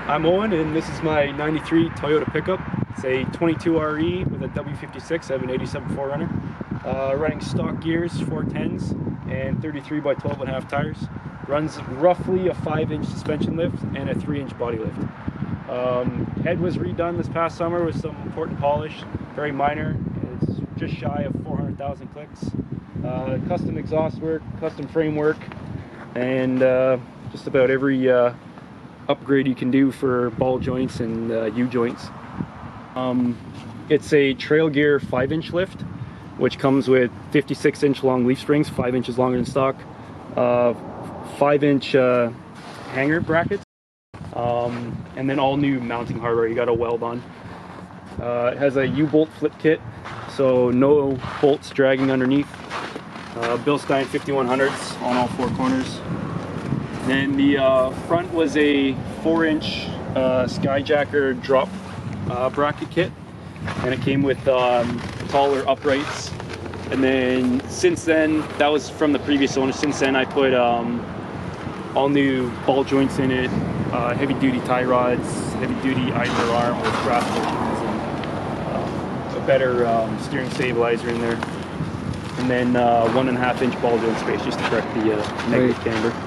I'm Owen, and this is my 93 Toyota pickup. It's a 22re with a W56. I have an 87 4Runner. Running stock gears, 410s, and 33 by 12.5 tires. Runs roughly a 5-inch suspension lift and a 3-inch body lift. Head was redone this past summer with some important polish, very minor. It's just shy of 400,000 clicks. Custom exhaust work, custom framework, and just about every upgrade you can do for ball joints and U-joints. It's a trail gear 5-inch lift, which comes with 56-inch long leaf springs, 5 inches longer than stock, 5-inch hanger brackets, and then all new mounting hardware you got to weld on. It has a U-bolt flip kit, so no bolts dragging underneath. Bilstein 5100s on all 4 corners. Then the front was a 4-inch Skyjacker drop bracket kit, and it came with taller uprights. And then since then, that was from the previous owner, since then I put all new ball joints in it, heavy duty tie rods, heavy duty idler arm with brass bushings, and a better steering stabilizer in there. And then 1.5-inch ball joint space just to correct the negative camber.